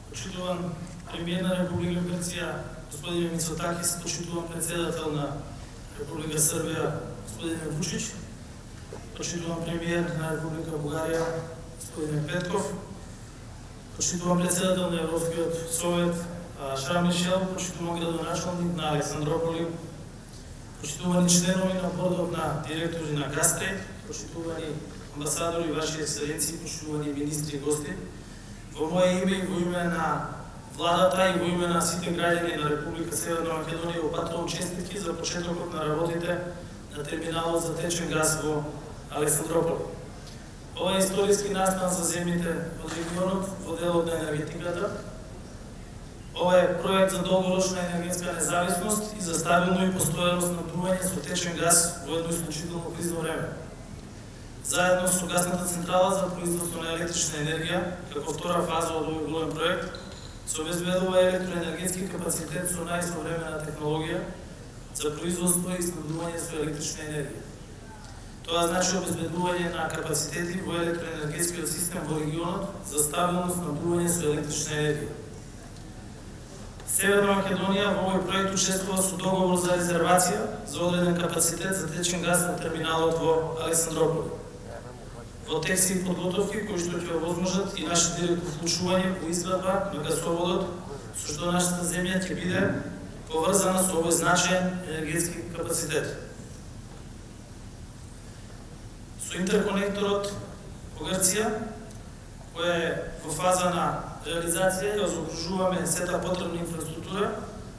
почитуван премиер на Република Грција, господин Мицотакис, почитуван председател на Република Србија, господин Вучич, почитуван премиер на Република Бугарија, господин Петков, почитуван председател на Европскиот совет, Шарл Мишел, почитуван градоначалник на Александрополи, почитувани членови на бордот на директори на Газтрейд, почитувани амбасадори, ваши екселенции, почитувани министри и гости. Во моје име и во име на владата и во име на сите граѓани на Република Северна Македонија упатрувам честитки за почетокот на работите на терминалот за течен газ во Александрополи. Ова е историски настан за земјите од регионот во делот на енергетиката. Ова е проект за долгорочна енергетска независност и за стабилно и постојано снабдување со течен газ во едно исклучително кризно време. Заедно со газната централа за производство на електрична енергија, како втора фаза од овој голем проект, се обезбедува електроенергетски капацитет со најсовремена технологија за производство и снабдување со електрична енергија. Тоа значи обезбедување на капацитети во електроенергетскиот систем во регионот за стабилно снабдување со електрична енергија. Северна Македонија во овој проект учествува со договор за резервација за одреден капацитет за течен газ на терминалот во Александрополи. Во текст и подготовки кои што ќе овозможат и нашите директно вклучување во изградба на газоводот, со што нашата земја ќе биде поврзана со овој значаен енергетски капацитет. Со интерконекторот во Грција, која е во фаза на реализација, ја заокружуваме сета потребна инфраструктура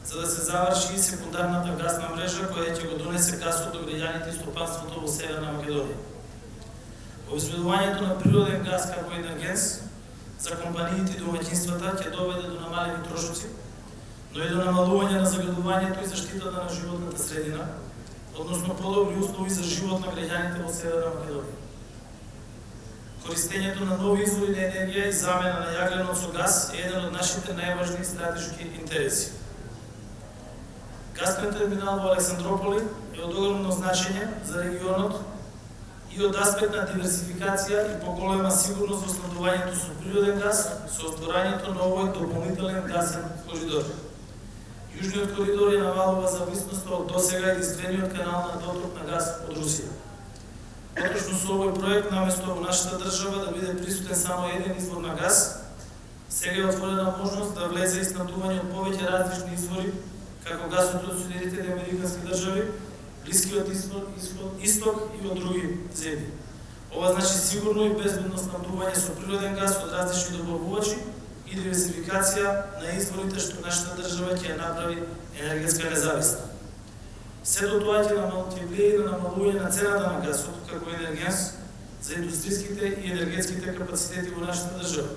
за да се заврши и секундарната газна мрежа која ќе го донесе гасот до граѓаните и стопанството во Северна Македонија. Обезбедувањето на природен газ како енергенс за компаниите и домаќинствата ќе доведе до намалени трошоци, но и до намалување на загадувањето и заштитата на животната средина, односно подобри услови за живот на граѓаните во Северна Македонија. Користењето на нови извори на енергија и замена на јагленот со газ е еден од нашите најважни стратешки интереси. Газен терминал во Александрополи е од огромно значење за регионот и од аспект на диверсификација и поголема сигурност во снабдувањето со природен газ, со отворањето на овој дополнителен газен коридор. Јужниот коридор е навалува зависноста од досега единствениот канал на доток на газ од Русија. Поточно со овој проект, наместо во нашата држава да биде присутен само еден извор на газ, сега е отворена можност да влезе и снабдување од повеќе различни извори, како газот од Соединетите Американски држави, Блискиот исток и од други земји. Ова значи сигурно и безбедно снабдување со природен газ од различни добавувачи и диверсификација на изворите што нашата држава ќе направи енергетска независна. Сето тоа ќе влијае на намалување на цената на газот како енергенс за индустријските и енергетските капацитети во нашата држава.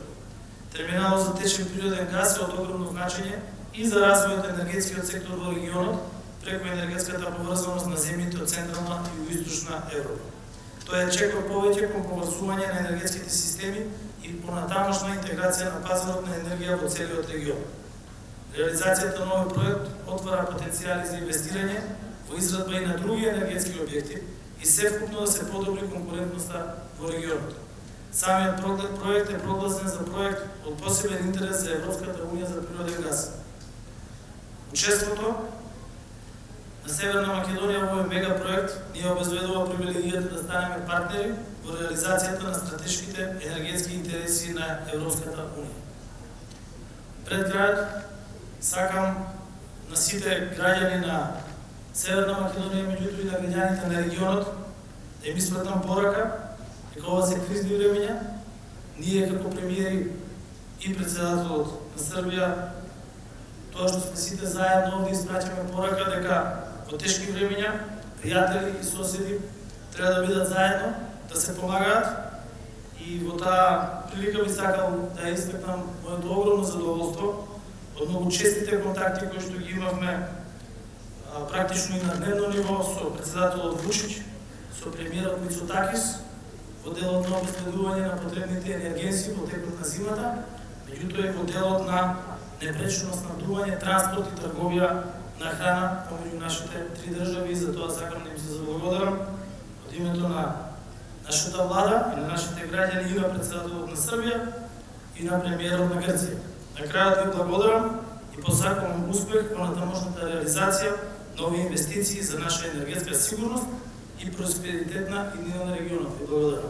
Терминалот за течен природен газ е од огромно значење и за развојот на енергетскиот сектор во регионот преку енергетската поврзаност на земјите од централна и югоисточна Европа. Тоа е чекор повеќе кон поврзување на енергетските системи и понатамошна интеграција на пазарот на енергија во целиот регион. Реализацијата на овој проект отвара потенцијали за инвестирање во изградба и на други енергетски објекти и севкупно да се подобри конкурентноста во регионот. Самиот проект е прогласен за проект од посебен интерес за Европската унија за природен газ. Учеството на Северна Македонија во овој мегапроект ни обезбедува привилегијата да станеме партнери во реализацијата на стратешките енергетски интереси на Европската унија. Пред крајот сакам на сите граѓани на Северна Македонија, меѓутоа и на граѓаните на регионот, да им испратам порака дека ова се кризни времења, ние како премиери и председателот на Србија, тоа што сме сите заедно овде испраќаме порака дека во тешки времења пријатели и соседи треба да бидат заедно, да се помагаат и во таа прилика би сакал да истакнам моето огромно задоволство од многу честите контакти кои што ги имавме практично и на дневно ниво со председателот Вучич, со премиерот Мицотакис, во делот на обезбедување на потребните енергенси во текот на зимата, меѓутоа и во делот на непречено снабдување, транспорт и трговија на храна помеѓу нашите три држави и за тоа сакам да им се заблагодарам од името на нашата влада и на нашите граѓани и на председателот на Србија и на премиерот на Грција. Накрая ви благодарам и посакувам успех во натамошната реализација на овие инвестиции за наша енергетска сигурност и просперитет на регионот. Ви благодарам.